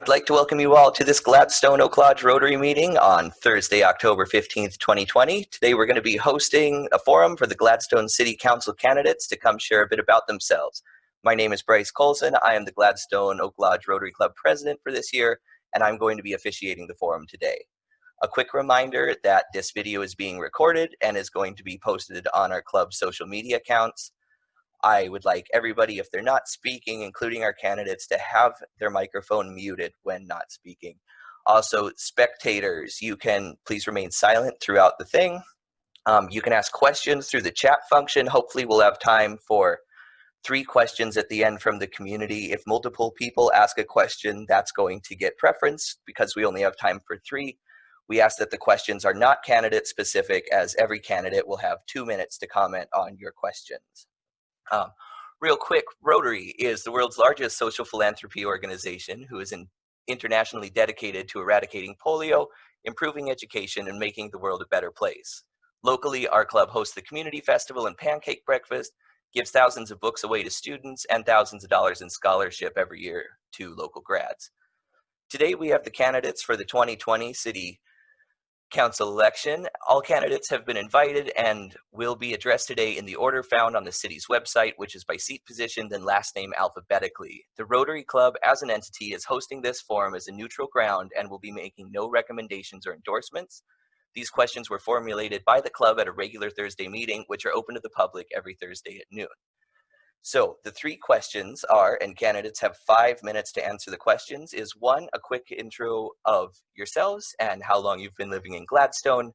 I'd like to welcome you all to this Gladstone Oak Rotary meeting on Thursday, October 15th, 2020. Today we're going to be hosting a forum for the Gladstone City Council candidates to come share a bit about themselves. My name is Bryce Colson. I am the Gladstone Oak Lodge Rotary Club president for this year, and I'm going to be officiating the forum today. A quick reminder that this video is being recorded and is going to be posted on our club's social media accounts. I would like everybody, if they're not speaking, including our candidates, to have their microphone muted when not speaking. Also, spectators, you can please remain silent throughout the thing. You can ask questions through the chat function. Hopefully we'll have time for 3 questions at the end from the community. If multiple people ask a question, that's going to get preference because we only have time for 3. We ask that the questions are not candidate specific, as every candidate will have 2 minutes to comment on your questions. Real quick, Rotary is the world's largest social philanthropy organization who is internationally dedicated to eradicating polio, improving education, and making the world a better place. Locally, our club hosts the Community Festival and Pancake Breakfast, gives thousands of books away to students, and thousands of dollars in scholarship every year to local grads. Today, we have the candidates for the 2020 City Council election. All candidates have been invited and will be addressed today in the order found on the city's website, which is by seat position, then last name alphabetically. The Rotary Club as an entity is hosting this forum as a neutral ground and will be making no recommendations or endorsements. These questions were formulated by the club at a regular Thursday meeting, which are open to the public every Thursday at noon. So the 3 questions are, and candidates have 5 minutes to answer the questions, is 1, a quick intro of yourselves and how long you've been living in Gladstone,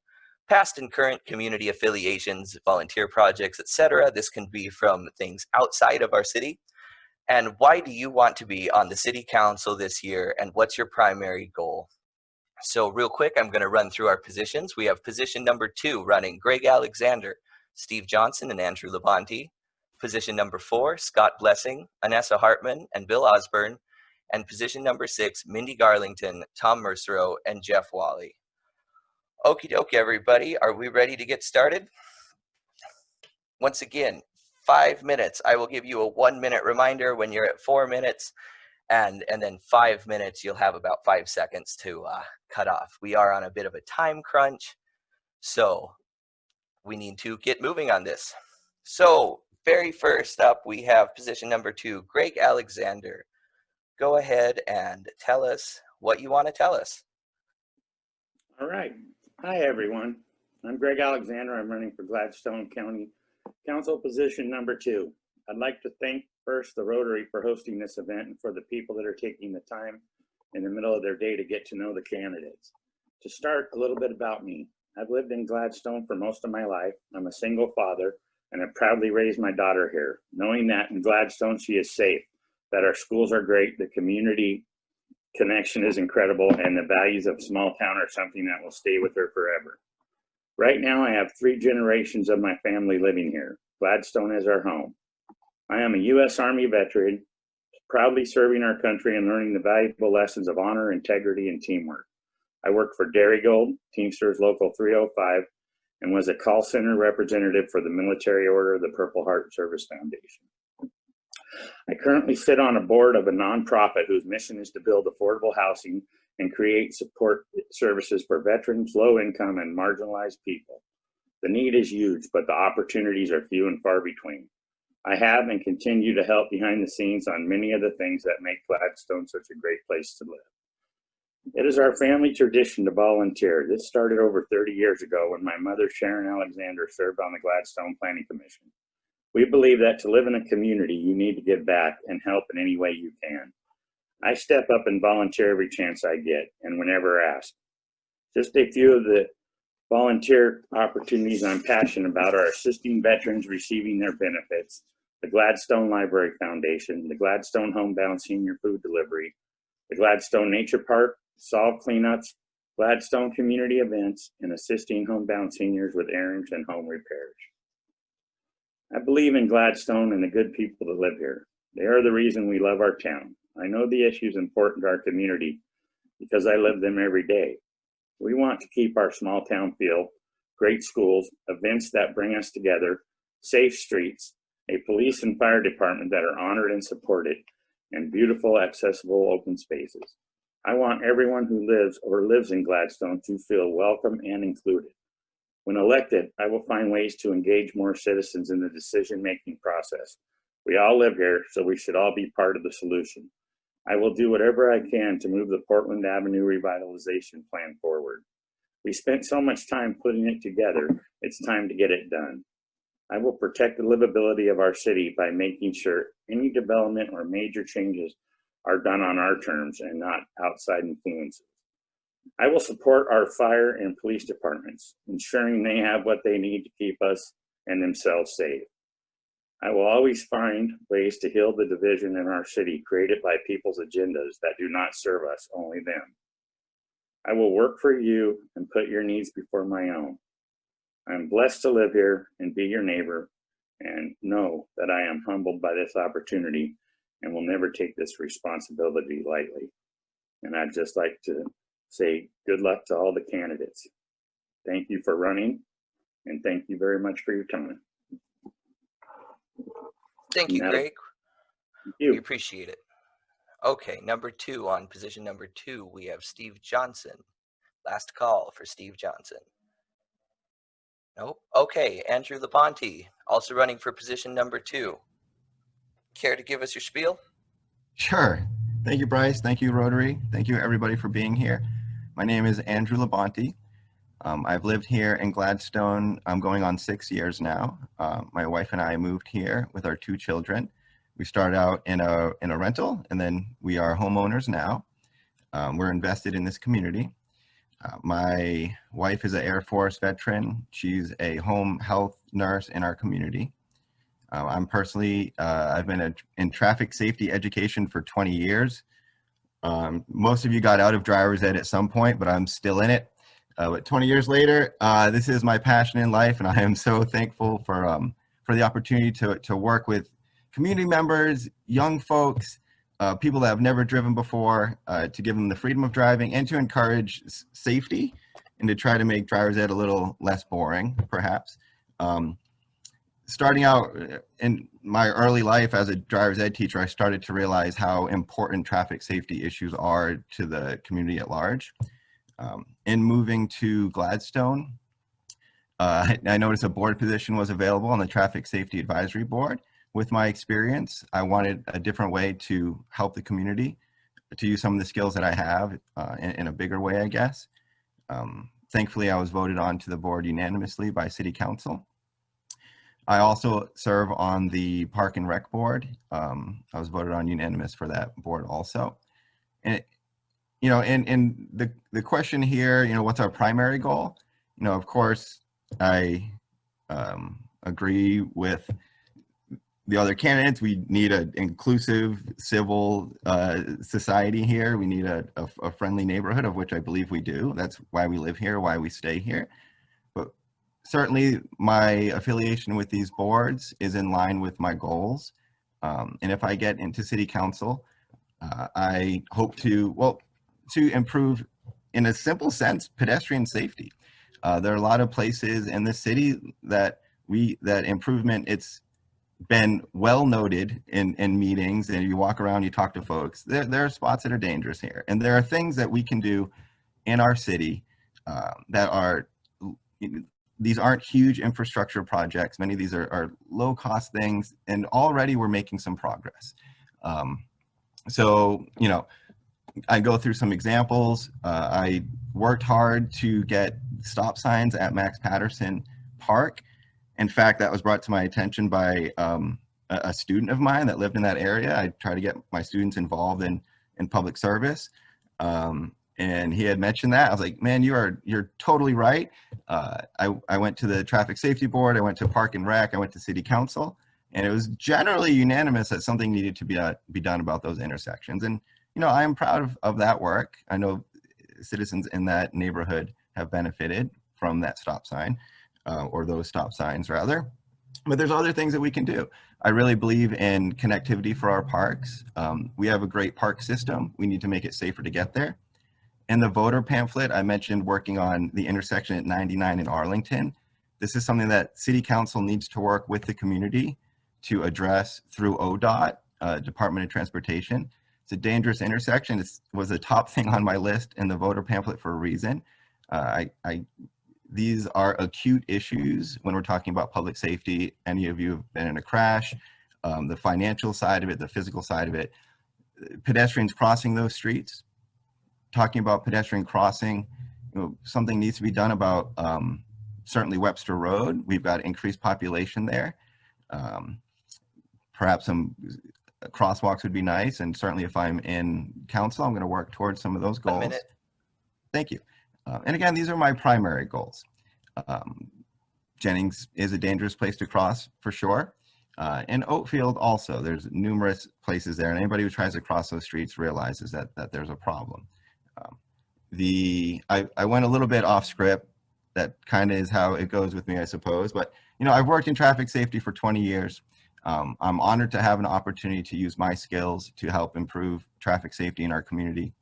past and current community affiliations, volunteer projects, etc. This can be from things outside of our city. And why do you want to be on the city council this year, and what's your primary goal? So real quick, I'm going to run through our positions. We have position number 2 running Greg Alexander, Steve Johnson, and Andrew Labonte. Position number 4, Scott Blessing, Anessa Hartman, and Bill Osborne. And position number 6, Mindy Garlington, Tom Mercero, and Jeff Wally. Okie dokie, everybody. Are we ready to get started? Once again, 5 minutes. I will give you a 1-minute reminder when you're at 4 minutes. And then 5 minutes, you'll have about 5 seconds to cut off. We are on a bit of a time crunch, so we need to get moving on this. So, very first up, we have position number 2, Greg Alexander. Go ahead and tell us what you want to tell us. All right. Hi, everyone. I'm Greg Alexander. I'm running for Gladstone County Council position number 2. I'd like to thank first the Rotary for hosting this event and for the people that are taking the time in the middle of their day to get to know the candidates. To start, a little bit about me. I've lived in Gladstone for most of my life. I'm a single father, and I proudly raised my daughter here, knowing that in Gladstone she is safe, that our schools are great, the community connection is incredible, and the values of small town are something that will stay with her forever. Right now, I have 3 generations of my family living here. Gladstone is our home. I am a U.S. Army veteran, proudly serving our country and learning the valuable lessons of honor, integrity, and teamwork. I work for Dairy Gold, Teamsters Local 305, and was a call center representative for the Military Order of the Purple Heart Service Foundation. I currently sit on a board of a nonprofit whose mission is to build affordable housing and create support services for veterans, low-income, and marginalized people. The need is huge, but the opportunities are few and far between. I have and continue to help behind the scenes on many of the things that make Gladstone such a great place to live. It is our family tradition to volunteer. This started over 30 years ago when my mother, Sharon Alexander, served on the Gladstone Planning Commission. We believe that to live in a community, you need to give back and help in any way you can. I step up and volunteer every chance I get and whenever asked. Just a few of the volunteer opportunities I'm passionate about are assisting veterans receiving their benefits, the Gladstone Library Foundation, the Gladstone Homebound Senior Food Delivery, the Gladstone Nature Park, solve cleanups, Gladstone community events, and assisting homebound seniors with errands and home repairs. I believe in Gladstone and the good people that live here. They are the reason we love our town. I know the issues important to our community because I live them every day. We want to keep our small town feel, great schools, events that bring us together, safe streets, a police and fire department that are honored and supported, and beautiful, accessible open spaces. I want everyone who lives in Gladstone to feel welcome and included. When elected, I will find ways to engage more citizens in the decision-making process. We all live here, so we should all be part of the solution. I will do whatever I can to move the Portland Avenue revitalization plan forward. We spent so much time putting it together, it's time to get it done. I will protect the livability of our city by making sure any development or major changes are done on our terms and not outside influences. I will support our fire and police departments, ensuring they have what they need to keep us and themselves safe. I will always find ways to heal the division in our city created by people's agendas that do not serve us, only them. I will work for you and put your needs before my own. I am blessed to live here and be your neighbor, and know that I am humbled by this opportunity and will never take this responsibility lightly. And I'd just like to say good luck to all the candidates. Thank you for running, and thank you very much for your time. Thank you, Greg. Thank you. We appreciate it. Okay, number 2, on position number 2, we have Steve Johnson. Last call for Steve Johnson. Nope. Okay, Andrew Labonte, also running for position number 2. Care to give us your spiel? Sure. Thank you, Bryce. Thank you, Rotary. Thank you, everybody, for being here. My name is Andrew Labonte. I've lived here in Gladstone. I'm going on 6 years now. My wife and I moved here with our 2 children. We started out in a rental, and then we are homeowners now. We're invested in this community. My wife is an Air Force veteran. She's a home health nurse in our community. I'm personally, I've been in traffic safety education for 20 years. Most of you got out of driver's ed at some point, but I'm still in it. But 20 years later, this is my passion in life, and I am so thankful for the opportunity to work with community members, young folks, people that have never driven before, to give them the freedom of driving and to encourage safety and to try to make driver's ed a little less boring, perhaps. Starting out in my early life as a driver's ed teacher, I started to realize how important traffic safety issues are to the community at large. In moving to Gladstone, I noticed a board position was available on the Traffic Safety Advisory Board. With my experience, I wanted a different way to help the community, to use some of the skills that I have in a bigger way, I guess. Thankfully, I was voted on to the board unanimously by City Council. I also serve on the Park and Rec Board. I was voted on unanimous for that board also. And, you know, and the question here, you know, what's our primary goal? You know, of course, I agree with the other candidates. We need an inclusive civil society here. We need a friendly neighborhood, of which I believe we do. That's why we live here, why we stay here. But certainly my affiliation with these boards is in line with my goals. And if I get into City Council, I hope to improve, in a simple sense, pedestrian safety. There are a lot of places in the city that improvement, it's been well noted in meetings, and you walk around, you talk to folks, there are spots that are dangerous here. And there are things that we can do in our city that are, these aren't huge infrastructure projects. Many of these are low cost things, and already we're making some progress. So, you know, I go through some examples. I worked hard to get stop signs at Max Patterson Park. In fact, that was brought to my attention by a student of mine that lived in that area. I try to get my students involved in public service. And he had mentioned that. I was like, man, you're totally right. I went to the Traffic Safety Board. I went to Park and Rec. I went to City Council. And it was generally unanimous that something needed to be done about those intersections. And, you know, I am proud of that work. I know citizens in that neighborhood have benefited from that stop sign, or those stop signs rather. But there's other things that we can do. I really believe in connectivity for our parks. We have a great park system. We need to make it safer to get there. In the voter pamphlet, I mentioned working on the intersection at 99 in Arlington. This is something that City Council needs to work with the community to address through ODOT, Department of Transportation. It's a dangerous intersection. It was a top thing on my list in the voter pamphlet for a reason. These are acute issues when we're talking about public safety. Any of you have been in a crash, the financial side of it, the physical side of it, pedestrians crossing those streets. Talking about pedestrian crossing, something needs to be done about certainly Webster Road. We've got increased population there. Perhaps some crosswalks would be nice, and certainly if I'm in council, I'm going to work towards some of those goals. 1 minute. Thank you. And again, these are my primary goals. Jennings is a dangerous place to cross for sure. And Oatfield also, there's numerous places there, and anybody who tries to cross those streets realizes that there's a problem. I went a little bit off script. That kind of is how it goes with me, I suppose. But, I've worked in traffic safety for 20 years. I'm honored to have an opportunity to use my skills to help improve traffic safety in our community.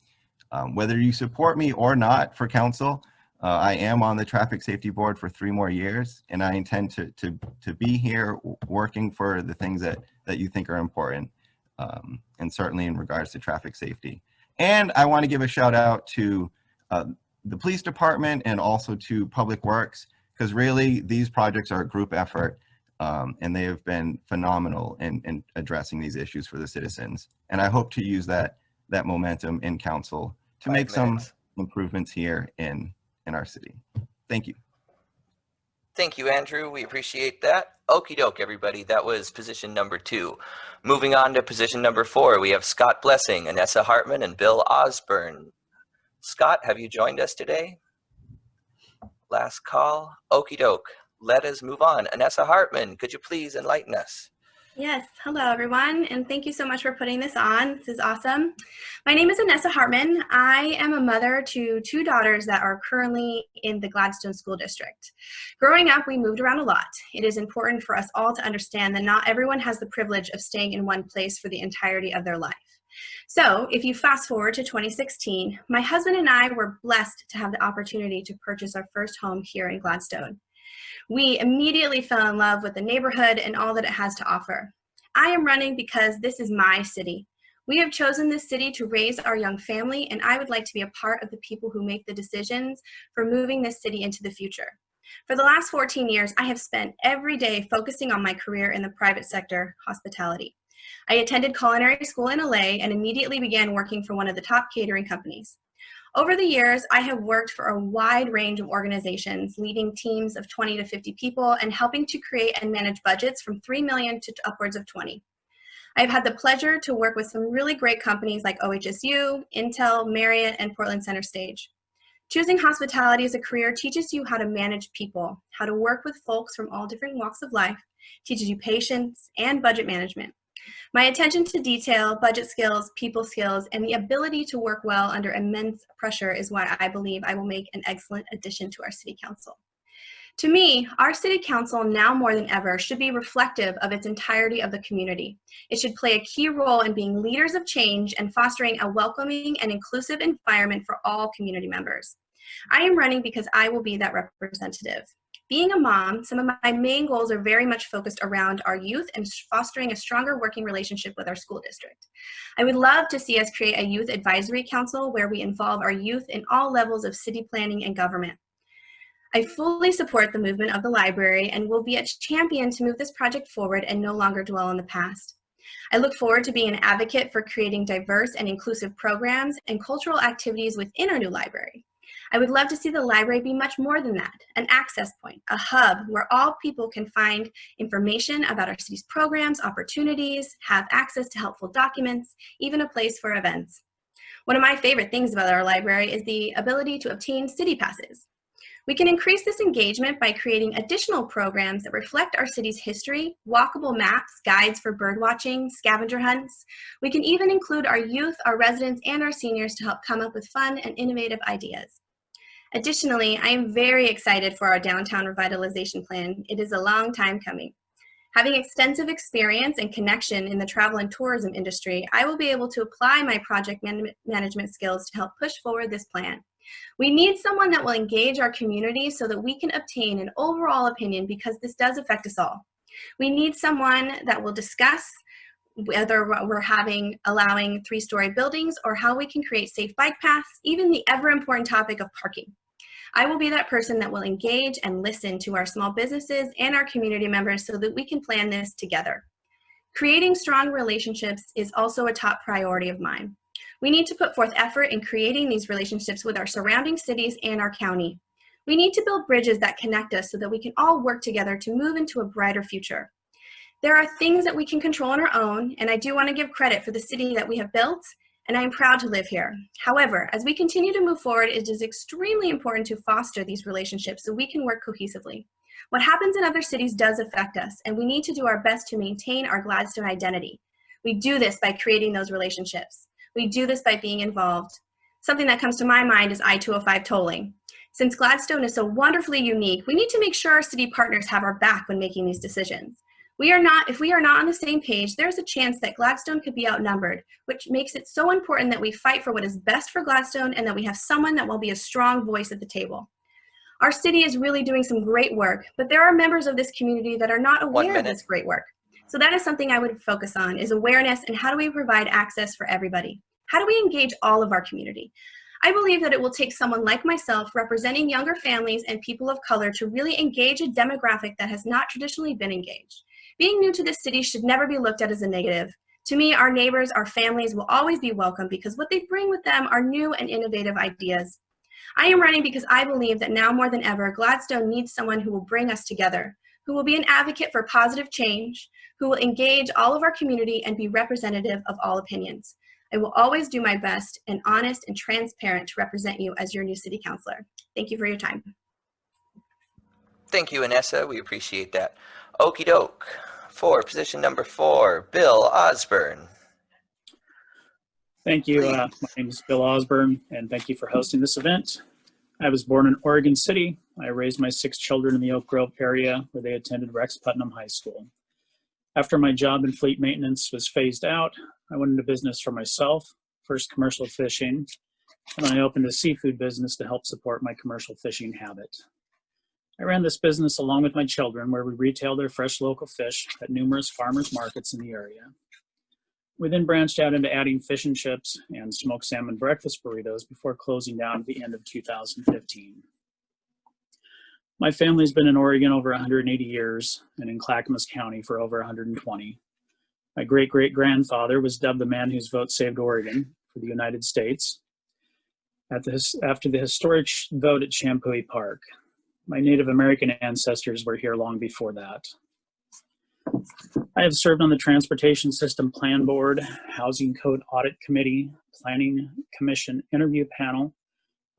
Whether you support me or not for council, I am on the traffic safety board for 3 more years, and I intend to be here working for the things that you think are important, and certainly in regards to traffic safety. And I want to give a shout out to the police department and also to Public Works, because really these projects are a group effort, and they have been phenomenal in addressing these issues for the citizens. And I hope to use that momentum in council to make some improvements here in our city. Thank you. Thank you, Andrew. We appreciate that. Okie doke, everybody. That was position number 2. Moving on to position number 4, we have Scott Blessing, Anessa Hartman, and Bill Osborne. Scott, have you joined us today? Last call. Okie doke. Let us move on. Anessa Hartman, could you please enlighten us? Yes, hello everyone, and thank you so much for putting this on. This is awesome. My name is Anessa Hartman. I am a mother to 2 daughters that are currently in the Gladstone School District. Growing up, we moved around a lot. It is important for us all to understand that not everyone has the privilege of staying in one place for the entirety of their life. So if you fast forward to 2016, my husband and I were blessed to have the opportunity to purchase our first home here in Gladstone. We immediately fell in love with the neighborhood and all that it has to offer. I am running because this is my city. We have chosen this city to raise our young family, and I would like to be a part of the people who make the decisions for moving this city into the future. For the last 14 years, I have spent every day focusing on my career in the private sector, hospitality. I attended culinary school in LA and immediately began working for one of the top catering companies. Over the years, I have worked for a wide range of organizations, leading teams of 20 to 50 people and helping to create and manage budgets from 3 million to upwards of 20. I've had the pleasure to work with some really great companies like OHSU, Intel, Marriott, and Portland Center Stage. Choosing hospitality as a career teaches you how to manage people, how to work with folks from all different walks of life, teaches you patience and budget management. My attention to detail, budget skills, people skills, and the ability to work well under immense pressure is why I believe I will make an excellent addition to our City Council. To me, our City Council now more than ever should be reflective of its entirety of the community. It should play a key role in being leaders of change and fostering a welcoming and inclusive environment for all community members. I am running because I will be that representative. Being a mom, some of my main goals are very much focused around our youth and fostering a stronger working relationship with our school district. I would love to see us create a youth advisory council where we involve our youth in all levels of city planning and government. I fully support the movement of the library and will be a champion to move this project forward and no longer dwell on the past. I look forward to being an advocate for creating diverse and inclusive programs and cultural activities within our new library. I would love to see the library be much more than that, an access point, a hub where all people can find information about our city's programs, opportunities, have access to helpful documents, even a place for events. One of my favorite things about our library is the ability to obtain city passes. We can increase this engagement by creating additional programs that reflect our city's history, walkable maps, guides for bird watching, scavenger hunts. We can even include our youth, our residents, and our seniors to help come up with fun and innovative ideas. Additionally, I am very excited for our downtown revitalization plan. It is a long time coming. Having extensive experience and connection in the travel and tourism industry, I will be able to apply my project management skills to help push forward this plan. We need someone that will engage our community so that we can obtain an overall opinion because this does affect us all. We need someone that will discuss whether we're allowing 3-story buildings or how we can create safe bike paths, even the ever important topic of parking. I will be that person that will engage and listen to our small businesses and our community members so that we can plan this together. Creating strong relationships is also a top priority of mine. We need to put forth effort in creating these relationships with our surrounding cities and our county. We need to build bridges that connect us so that we can all work together to move into a brighter future. There are things that we can control on our own, and I do want to give credit for the city that we have built, and I am proud to live here. However, as we continue to move forward, it is extremely important to foster these relationships so we can work cohesively. What happens in other cities does affect us, and we need to do our best to maintain our Gladstone identity. We do this by creating those relationships. We do this by being involved. Something that comes to my mind is I-205 tolling. Since Gladstone is so wonderfully unique, we need to make sure our city partners have our back when making these decisions. If we are not on the same page, there's a chance that Gladstone could be outnumbered, which makes it so important that we fight for what is best for Gladstone and that we have someone that will be a strong voice at the table. Our city is really doing some great work, but there are members of this community that are not aware of this great work. So that is something I would focus on, is awareness and how do we provide access for everybody? How do we engage all of our community? I believe that it will take someone like myself representing younger families and people of color to really engage a demographic that has not traditionally been engaged. Being new to this city should never be looked at as a negative. To me, our neighbors, our families will always be welcome because what they bring with them are new and innovative ideas. I am running because I believe that now more than ever, Gladstone needs someone who will bring us together, who will be an advocate for positive change, who will engage all of our community and be representative of all opinions. I will always do my best and honest and transparent to represent you as your new city councilor. Thank you for your time. Thank you, Anessa. We appreciate that. Okie doke. For position number 4, Bill Osborne. Thank you. My name is Bill Osborne, and thank you for hosting this event. I was born in Oregon City. I raised my 6 children in the Oak Grove area where they attended Rex Putnam High School. After my job in fleet maintenance was phased out, I went into business for myself, first commercial fishing, and then I opened a seafood business to help support my commercial fishing habit. I ran this business along with my children where we retailed their fresh local fish at numerous farmers markets in the area. We then branched out into adding fish and chips and smoked salmon breakfast burritos before closing down at the end of 2015. My family's been in Oregon over 180 years and in Clackamas County for over 120. My great-great-grandfather was dubbed the man whose vote saved Oregon for the United States after the historic vote at Champoeg Park. My Native American ancestors were here long before that. I have served on the Transportation System Plan Board, Housing Code Audit Committee, Planning Commission Interview Panel.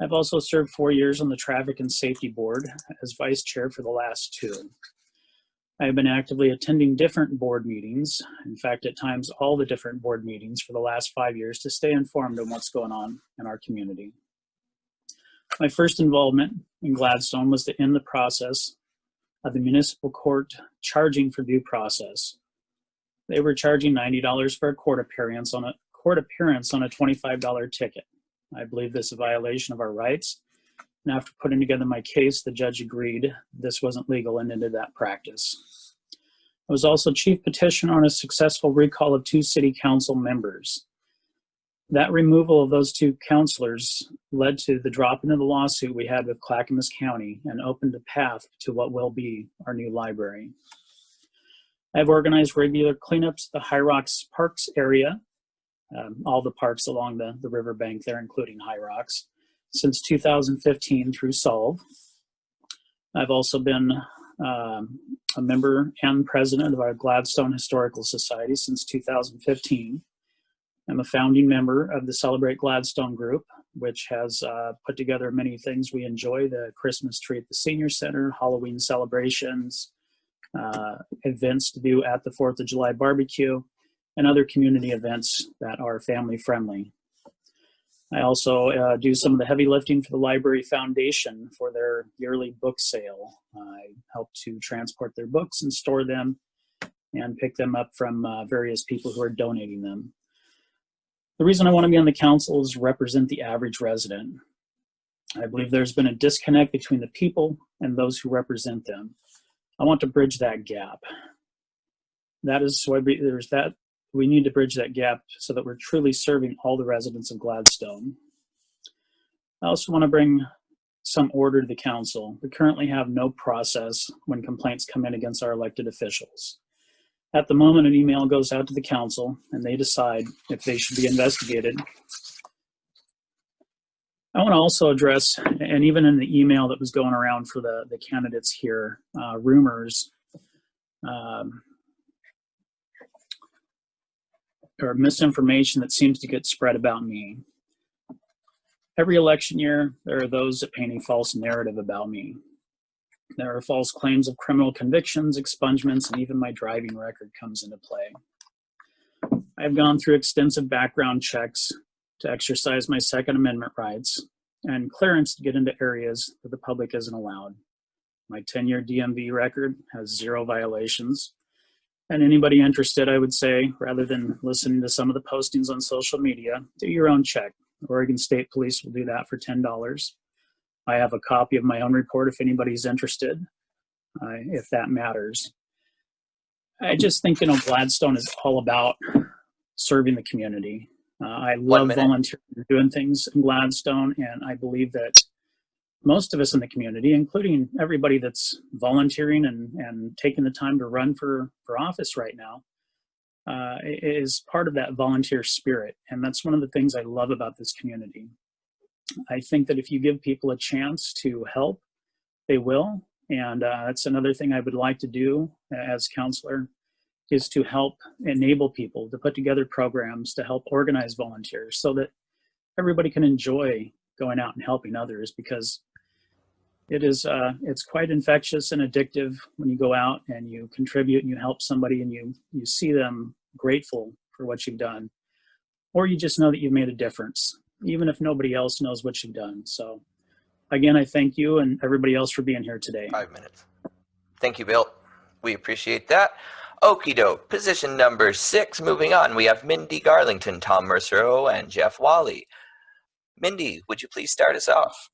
I've also served 4 years on the Traffic and Safety Board as Vice Chair for the last 2. I have been actively attending different board meetings, in fact, at times all the different board meetings for the last 5 years to stay informed on what's going on in our community. My first involvement in Gladstone was to end the process of the municipal court charging for due process. They were charging $90 for a court appearance on a $25 ticket. I believe this is a violation of our rights. And after putting together my case, the judge agreed this wasn't legal and ended that practice. I was also chief petitioner on a successful recall of 2 city council members. That removal of those 2 councilors led to the drop into the lawsuit we had with Clackamas County and opened a path to what will be our new library. I've organized regular cleanups at the High Rocks Parks area, all the parks along the riverbank there, including High Rocks, since 2015 through Solve. I've also been a member and president of our Gladstone Historical Society since 2015. I'm a founding member of the Celebrate Gladstone group, which has put together many things we enjoy: the Christmas tree at the Senior Center, Halloween celebrations, events to do at the 4th of July barbecue, and other community events that are family friendly. I also do some of the heavy lifting for the Library Foundation for their yearly book sale. I help to transport their books and store them and pick them up from various people who are donating them. The reason I want to be on the council is to represent the average resident. I believe there's been a disconnect between the people and those who represent them. I want to bridge that gap. That is why there's that We need to bridge that gap so that we're truly serving all the residents of Gladstone. I also want to bring some order to the council. We currently have no process when complaints come in against our elected officials. At the moment, an email goes out to the council and they decide if they should be investigated. I want to also address, and even in the email that was going around for the candidates here, rumors or misinformation that seems to get spread about me. Every election year, there are those that paint a false narrative about me. There are false claims of criminal convictions, expungements, and even my driving record comes into play. I've gone through extensive background checks to exercise my Second Amendment rights and clearance to get into areas that the public isn't allowed. My 10-year DMV record has 0 violations. And anybody interested, I would say, rather than listening to some of the postings on social media, do your own check. Oregon State Police will do that for $10. I have a copy of my own report if anybody's interested, if that matters. I just think, Gladstone is all about serving the community. I love volunteering and doing things in Gladstone, and I believe that most of us in the community, including everybody that's volunteering and taking the time to run for office right now, is part of that volunteer spirit. And that's one of the things I love about this community. I think that if you give people a chance to help, they will. And that's another thing I would like to do as counselor, is to help enable people to put together programs to help organize volunteers so that everybody can enjoy going out and helping others, because it's quite infectious and addictive when you go out and you contribute and you help somebody and you see them grateful for what you've done, or you just know that you've made a difference, even if nobody else knows what you've done. So again, I thank you and everybody else for being here today. 5 minutes. Thank you, Bill. We appreciate that. Okie doke. Position number 6. Moving on, we have Mindy Garlington, Tom Mercero, and Jeff Wally. Mindy, would you please start us off?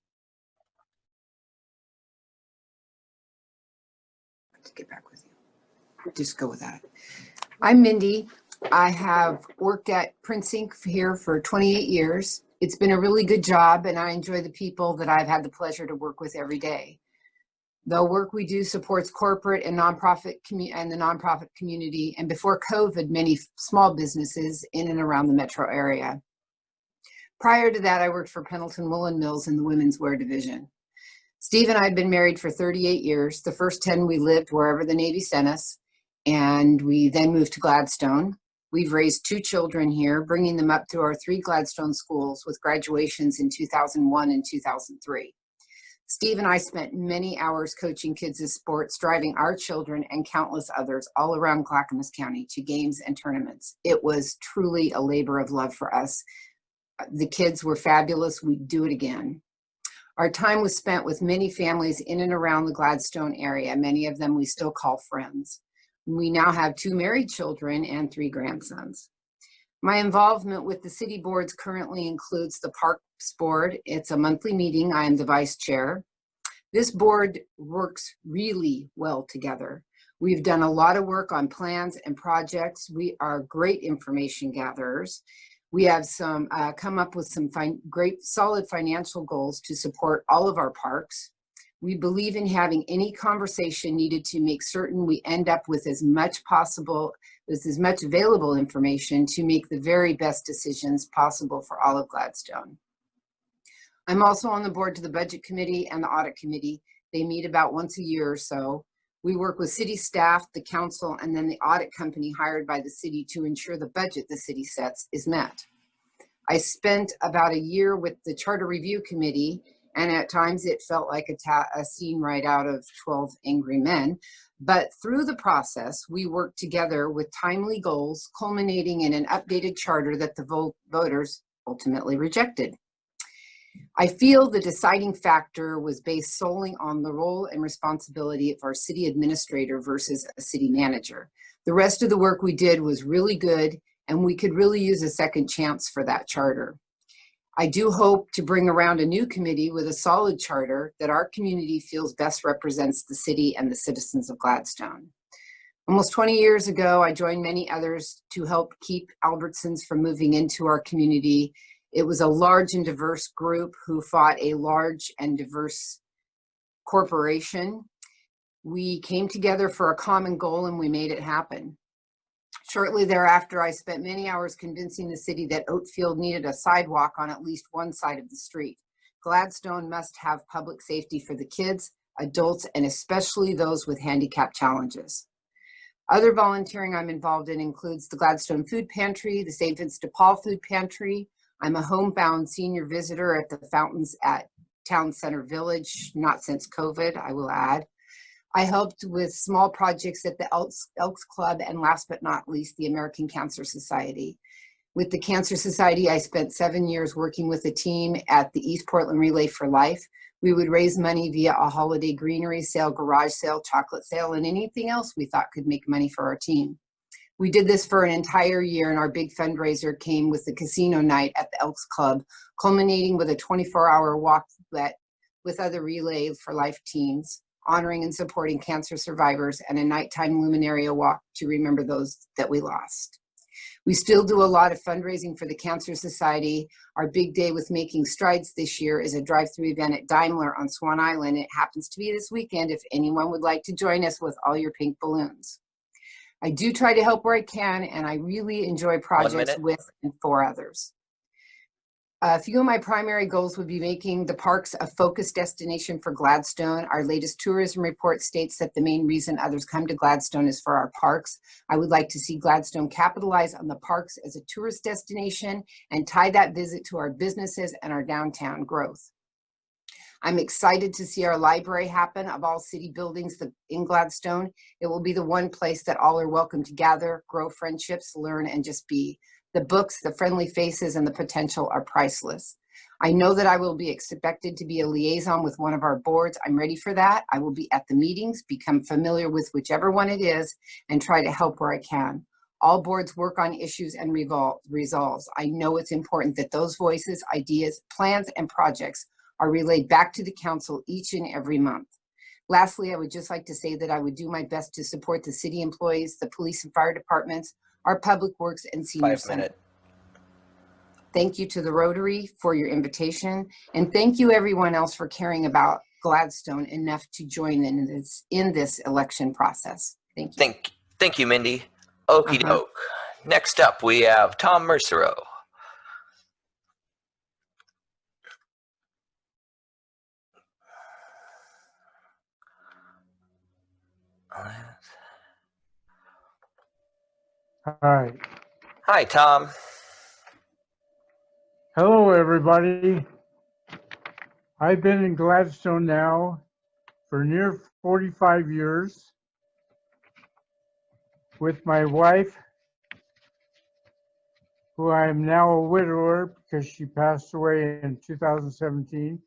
To get back with you. Just go with that. I'm Mindy. I have worked at Prince Inc. here for 28 years. It's been a really good job, and I enjoy the people that I've had the pleasure to work with every day. The work we do supports corporate and nonprofit and the nonprofit community, and before COVID, many small businesses in and around the metro area. Prior to that, I worked for Pendleton Woolen Mills in the women's wear division. Steve and I had been married for 38 years. The first 10 we lived wherever the Navy sent us, and we then moved to Gladstone. We've raised 2 children here, bringing them up through our 3 Gladstone schools with graduations in 2001 and 2003. Steve and I spent many hours coaching kids in sports, driving our children and countless others all around Clackamas County to games and tournaments. It was truly a labor of love for us. The kids were fabulous. We'd do it again. Our time was spent with many families in and around the Gladstone area. Many of them we still call friends. We now have 2 married children and 3 grandsons. My involvement with the city boards currently includes the Parks Board. It's a monthly meeting. I am the vice chair. This board works really well together. We've done a lot of work on plans and projects. We are great information gatherers. We have come up with some great solid financial goals to support all of our parks. We believe in having any conversation needed to make certain we end up with as much available information to make the very best decisions possible for all of Gladstone. I'm also on the board to the Budget Committee and the Audit Committee. They meet about once a year or so. We work with city staff, the council, and then the audit company hired by the city to ensure the budget the city sets is met. I spent about a year with the Charter Review Committee, and at times it felt like a scene right out of 12 Angry Men. But through the process, we worked together with timely goals, culminating in an updated charter that the voters ultimately rejected. I feel the deciding factor was based solely on the role and responsibility of our city administrator versus a city manager. The rest of the work we did was really good, and we could really use a second chance for that charter. I do hope to bring around a new committee with a solid charter that our community feels best represents the city and the citizens of Gladstone. Almost 20 years ago, I joined many others to help keep Albertsons from moving into our community. It was a large and diverse group who fought a large and diverse corporation. We came together for a common goal and we made it happen. Shortly thereafter, I spent many hours convincing the city that Oatfield needed a sidewalk on at least one side of the street. Gladstone must have public safety for the kids, adults, and especially those with handicap challenges. Other volunteering I'm involved in includes the Gladstone Food Pantry, the St. Vince de Paul Food Pantry. I'm a homebound senior visitor at the fountains at Town Center Village, not since COVID, I will add. I helped with small projects at the Elks Club, and last but not least, the American Cancer Society. With the Cancer Society, I spent 7 years working with a team at the East Portland Relay for Life. We would raise money via a holiday greenery sale, garage sale, chocolate sale, and anything else we thought could make money for our team. We did this for an entire year, and our big fundraiser came with the casino night at the Elks Club, culminating with a 24-hour walk with other Relay for Life teams, honoring and supporting cancer survivors, and a nighttime luminaria walk to remember those that we lost. We still do a lot of fundraising for the Cancer Society. Our big day with making strides this year is a drive-through event at Daimler on Swan Island. It happens to be this weekend if anyone would like to join us with all your pink balloons. I do try to help where I can, and I really enjoy projects with and for others. A few of my primary goals would be making the parks a focused destination for Gladstone. Our latest tourism report states that the main reason others come to Gladstone is for our parks. I would like to see Gladstone capitalize on the parks as a tourist destination and tie that visit to our businesses and our downtown growth. I'm excited to see our library happen. Of all city buildings in Gladstone, it will be the one place that all are welcome to gather, grow friendships, learn, and just be. The books, the friendly faces, and the potential are priceless. I know that I will be expected to be a liaison with one of our boards. I'm ready for that. I will be at the meetings, become familiar with whichever one it is, and try to help where I can. All boards work on issues and resolves. I know it's important that those voices, ideas, plans, and projects are relayed back to the council each and every month. Lastly, I would just like to say that I would do my best to support the city employees, the police and fire departments, our public works and senior center. Thank you to the Rotary for your invitation, and thank you everyone else for caring about Gladstone enough to join in this election process. Thank you. Thank you, Mindy. Okie doke. Next up, we have Tom Mercero. Hi. Hi, Tom. Hello, everybody. I've been in Gladstone now for near 45 years with my wife, who I am now a widower because she passed away in 2017.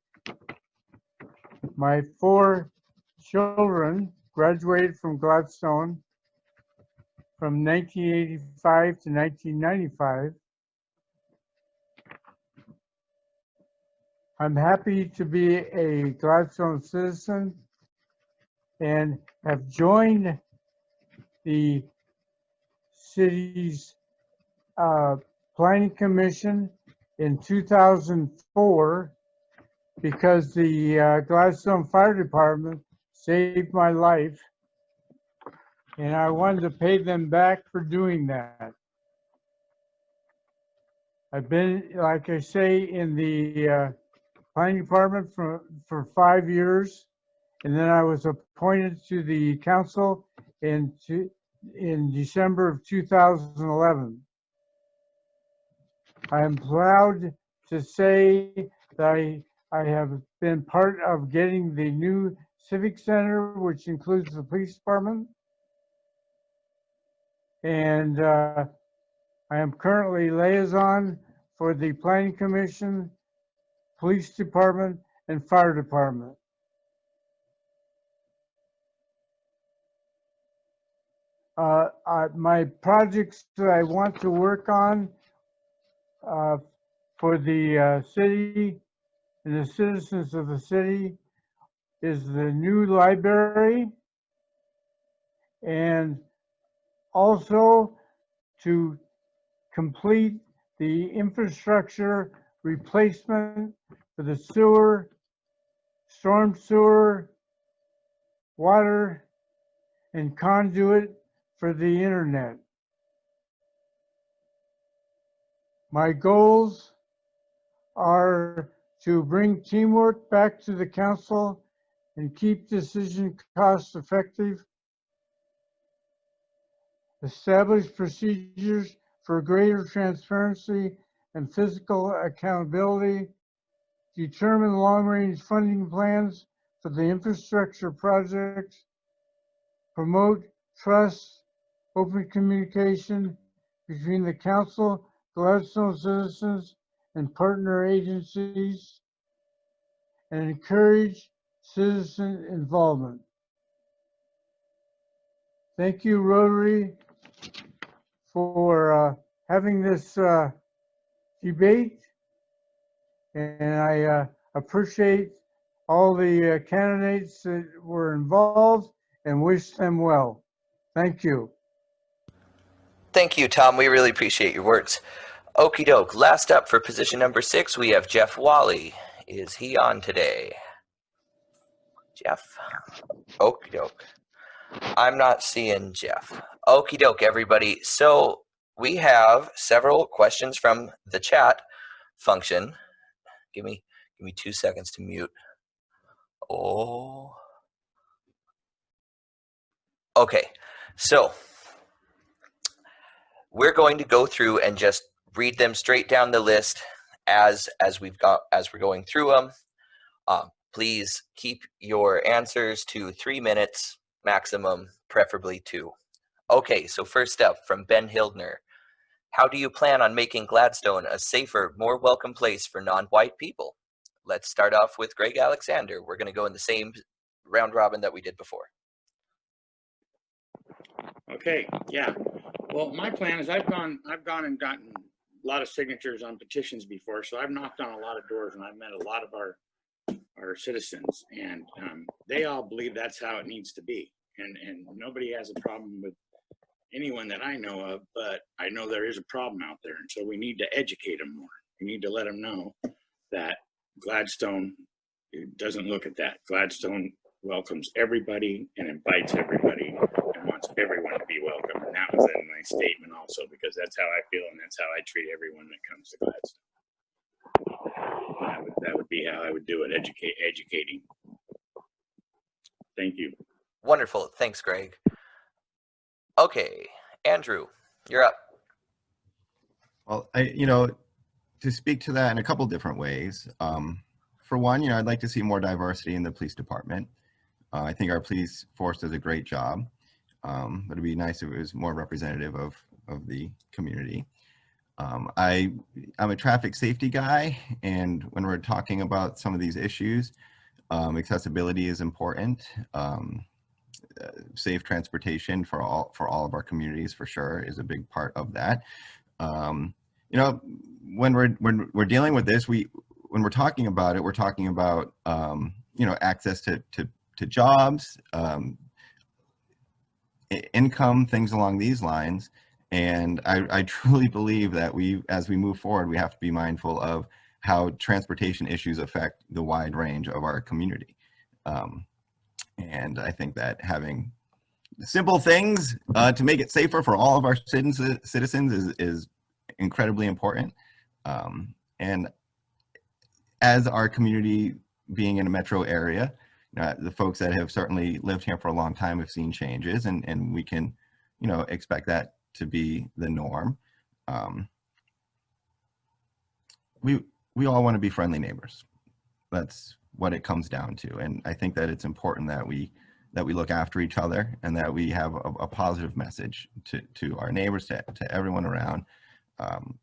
My 4 children graduated from Gladstone from 1985 to 1995. I'm happy to be a Gladstone citizen and have joined the city's planning commission in 2004 because the Gladstone Fire Department saved my life, and I wanted to pay them back for doing that. I've been, like I say, in the planning department for 5 years, and then I was appointed to the council in December of 2011. I am proud to say that I have been part of getting the new civic center, which includes the police department, and I am currently liaison for the planning commission, police department, and fire department. My projects that I want to work on for the city and the citizens of the city is the new library and Also to complete the infrastructure replacement for the sewer, storm sewer, water, and conduit for the internet. My goals are to bring teamwork back to the council and keep decision costs effective, establish procedures for greater transparency and fiscal accountability, determine long-range funding plans for the infrastructure projects, promote trust, open communication between the council, Gladstone citizens, and partner agencies, and encourage citizen involvement. Thank you, Rotary, for having this debate, and I appreciate all the candidates that were involved and wish them well. Thank you. Thank you, Tom. We really appreciate your words. Okie doke. Last up for position number 6, we have Jeff Wally. Is he on today? Jeff? Okie doke. I'm not seeing Jeff. Okie doke, everybody. So we have several questions from the chat function. Give me 2 seconds to mute. Oh. Okay. So we're going to go through and just read them straight down the list as we're going through them. Please keep your answers to 3 minutes maximum, preferably 2. Okay, so first up from Ben Hildner. How do you plan on making Gladstone a safer, more welcome place for non-white people? Let's start off with Greg Alexander. We're going to go in the same round robin that we did before. Okay, yeah. Well, my plan is I've gone and gotten a lot of signatures on petitions before, so I've knocked on a lot of doors and I've met a lot of our citizens, and they all believe that's how it needs to be. And nobody has a problem with anyone that I know of, but I know there is a problem out there, and so we need to educate them more. We need to let them know that Gladstone doesn't look at that. Gladstone welcomes everybody and invites everybody and wants everyone to be welcome. And that was in my statement also, because that's how I feel and that's how I treat everyone that comes to Gladstone. That would be how I would do it, educating. Thank you. Wonderful. Thanks, Greg. Okay, Andrew, you're up. Well, to speak to that in a couple different ways. For one, I'd like to see more diversity in the police department. I think our police force does a great job, but it'd be nice if it was more representative of the community. I'm a traffic safety guy, and when we're talking about some of these issues, accessibility is important. Safe transportation for all of our communities, for sure, is a big part of that. When we're dealing with this, when we're talking about it, we're talking about access to jobs, income, things along these lines. And I truly believe that as we move forward, we have to be mindful of how transportation issues affect the wide range of our community. And I think that having simple things to make it safer for all of our citizens is incredibly important. And as our community being in a metro area, the folks that have certainly lived here for a long time have seen changes, and we can, expect that to be the norm. We all want to be friendly neighbors. That's what it comes down to. And I think that it's important that we look after each other and that we have a positive message to our neighbors, to everyone around.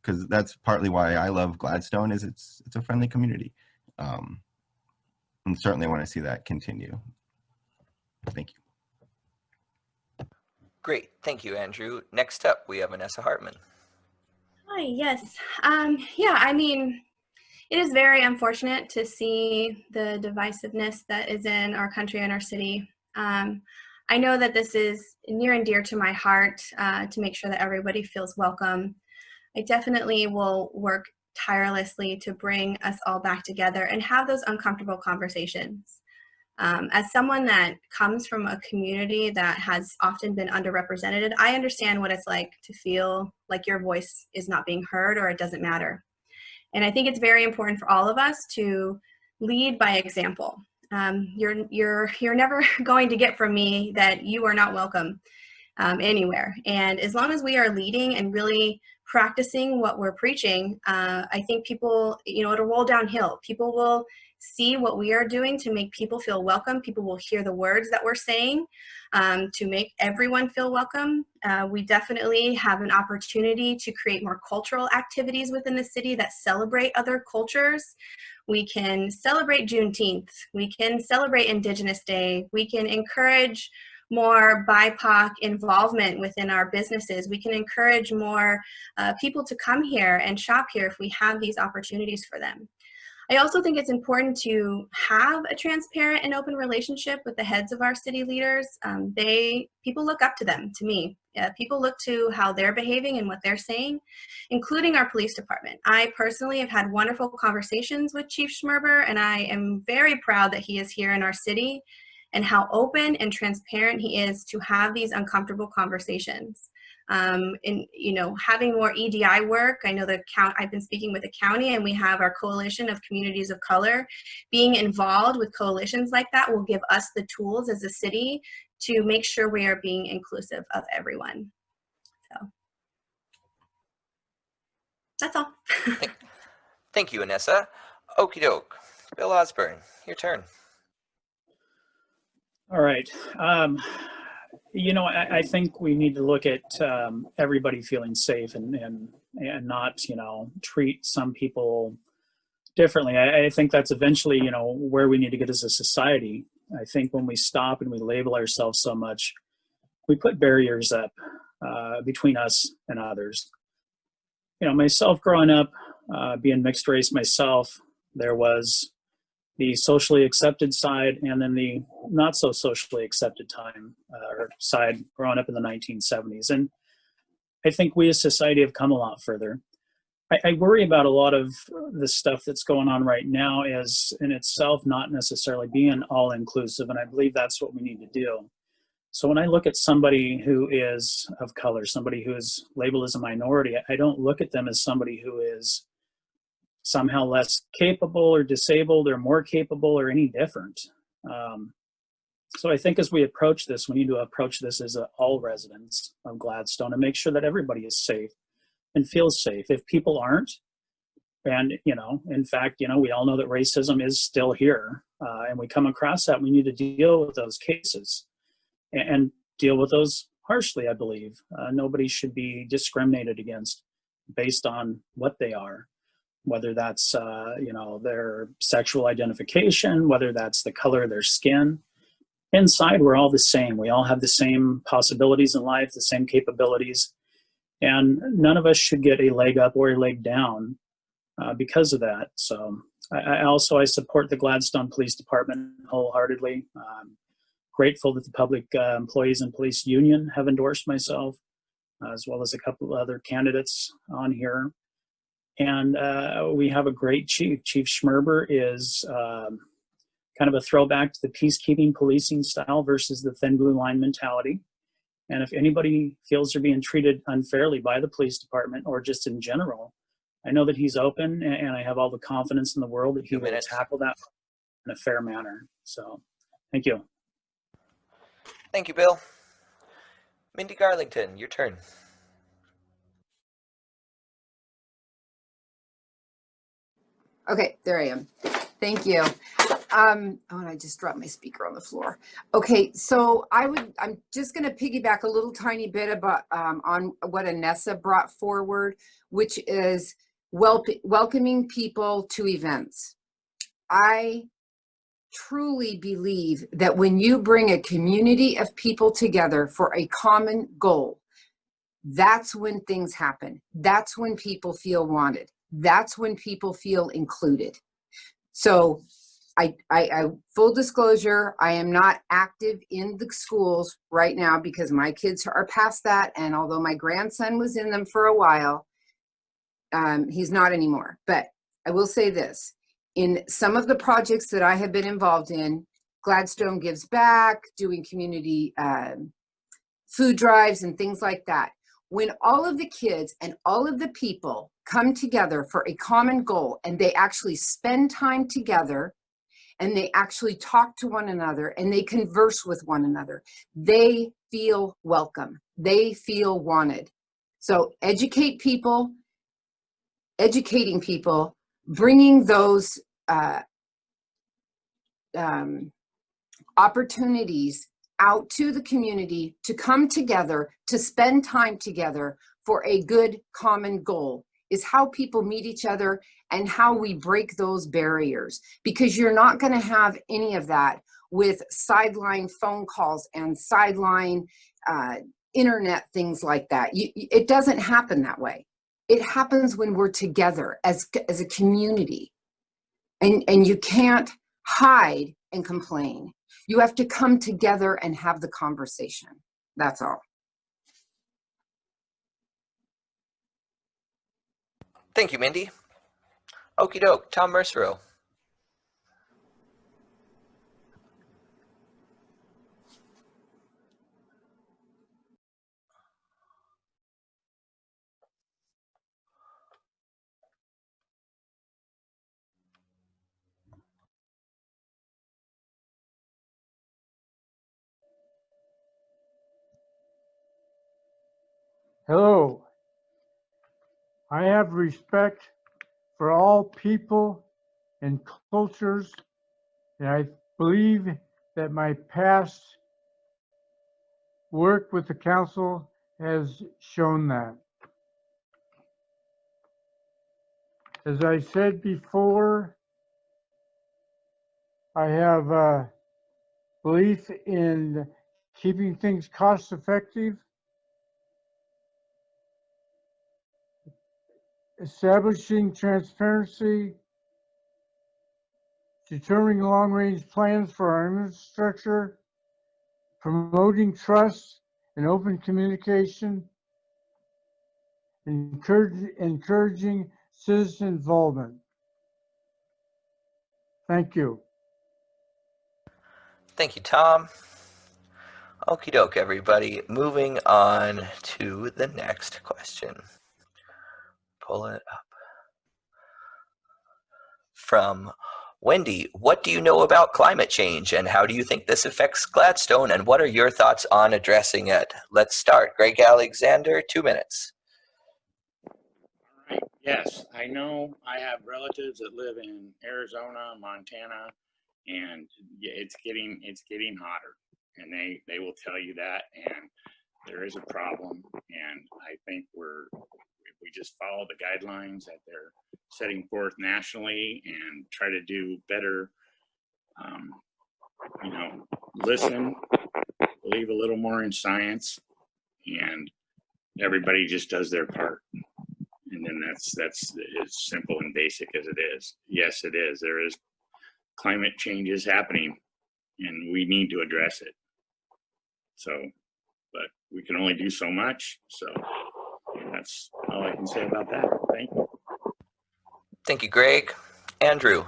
Because that's partly why I love Gladstone, is it's a friendly community. And certainly I want to see that continue. Thank you. Great. Thank you, Andrew. Next up, we have Vanessa Hartman. Hi, yes. Yeah, I mean, it is very unfortunate to see the divisiveness that is in our country and our city. I know that this is near and dear to my heart to make sure that everybody feels welcome. I definitely will work tirelessly to bring us all back together and have those uncomfortable conversations. As someone that comes from a community that has often been underrepresented, I understand what it's like to feel like your voice is not being heard or it doesn't matter. And I think it's very important for all of us to lead by example. You're never going to get from me that you are not welcome anywhere. And as long as we are leading and really practicing what we're preaching, I think people, it'll roll downhill. People will see what we are doing to make people feel welcome. People will hear the words that we're saying to make everyone feel welcome. We definitely have an opportunity to create more cultural activities within the city that celebrate other cultures. We can celebrate Juneteenth. We can celebrate Indigenous Day. We can encourage more BIPOC involvement within our businesses. We can encourage more people to come here and shop here if we have these opportunities for them. I also think it's important to have a transparent and open relationship with the heads of our city leaders. People look up to them, to me. People look to how they're behaving and what they're saying, including our police department. I personally have had wonderful conversations with Chief Schmerber, and I am very proud that he is here in our city and how open and transparent he is to have these uncomfortable conversations. Having more EDI work. I know I've been speaking with the county, and we have our coalition of communities of color. Being involved with coalitions like that will give us the tools as a city to make sure we are being inclusive of everyone. So that's all. Thank you, Anessa. Okie doke. Bill Osborne, your turn. All right. I think we need to look at everybody feeling safe and not, treat some people differently. I think that's eventually, where we need to get as a society. I think when we stop and we label ourselves so much, we put barriers up between us and others. Myself growing up, being mixed race myself, there was the socially accepted side and then the not so socially accepted side growing up in the 1970s. And I think we as society have come a lot further. I worry about a lot of the stuff that's going on right now as in itself not necessarily being all inclusive, and I believe that's what we need to do. So when I look at somebody who is of color, somebody who is labeled as a minority, I don't look at them as somebody who is somehow less capable or disabled or more capable or any different. So I think as we approach this, we need to approach this as all residents of Gladstone and make sure that everybody is safe and feels safe. If people aren't, and in fact, we all know that racism is still here, and we come across that, we need to deal with those cases and deal with those harshly, I believe. Nobody should be discriminated against based on what they are, whether that's, their sexual identification, whether that's the color of their skin. Inside, we're all the same. We all have the same possibilities in life, the same capabilities, and none of us should get a leg up or a leg down because of that. So I support the Gladstone Police Department wholeheartedly. Grateful that the Public Employees and Police Union have endorsed myself, as well as a couple of other candidates on here. And we have a great chief. Chief Schmerber is kind of a throwback to the peacekeeping policing style versus the thin blue line mentality. And if anybody feels they're being treated unfairly by the police department or just in general, I know that he's open, and I have all the confidence in the world that he will tackle that in a fair manner. So thank you. Thank you, Bill. Mindy Garlington, your turn. Okay, there I am. Thank you. And I just dropped my speaker on the floor. Okay, so I'm just going to piggyback a little tiny bit about on what Anessa brought forward, which is welcoming people to events. I truly believe that when you bring a community of people together for a common goal, that's when things happen. That's when people feel wanted. That's when people feel included. So full disclosure, I am not active in the schools right now because my kids are past that. And although my grandson was in them for a while, he's not anymore. But I will say this, in some of the projects that I have been involved in, Gladstone Gives Back, doing community food drives and things like that. When all of the kids and all of the people come together for a common goal and they actually spend time together and they actually talk to one another and they converse with one another, they feel welcome. They feel wanted. So educating people, bringing those opportunities out to the community to come together, to spend time together for a good common goal is how people meet each other and how we break those barriers. Because you're not going to have any of that with sideline phone calls and sideline internet things like that. It doesn't happen that way. It happens when we're together as a community. And you can't hide and complain. You have to come together and have the conversation. That's all. Thank you, Mindy. Okie doke, Tom Mercero. Hello. I have respect for all people and cultures, and I believe that my past work with the council has shown that. As I said before, I have a belief in keeping things cost effective, establishing transparency, determining long-range plans for our infrastructure, promoting trust and open communication, encouraging citizen involvement. Thank you. Thank you, Tom. Okie doke, everybody. Moving on to the next question. Pull it up. From Wendy, what do you know about climate change and how do you think this affects Gladstone and what are your thoughts on addressing it? Let's start. Greg Alexander, 2 minutes. All right. Yes, I know I have relatives that live in Arizona, Montana, and it's getting hotter, and they will tell you that, and there is a problem, and I think if we just follow the guidelines that they're setting forth nationally and try to do better, listen, believe a little more in science, and everybody just does their part. And then that's as simple and basic as it is. Yes, it is. There is climate change is happening and we need to address it. So, but we can only do so much. So that's all I can say about that. Thank you. Thank you, Greg. Andrew.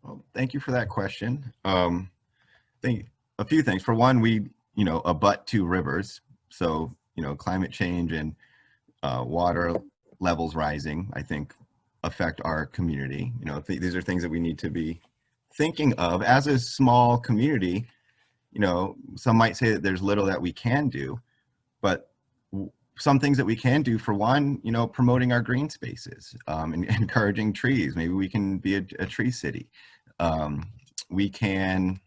Well, thank you for that question. Think a few things. For one, we, abut 2 rivers. So, climate change and water levels rising, I think, affect our community. These are things that we need to be thinking of as a small community. Some might say that there's little that we can do, but some things that we can do, for one, promoting our green spaces, and encouraging trees. Maybe we can be a tree city. We can,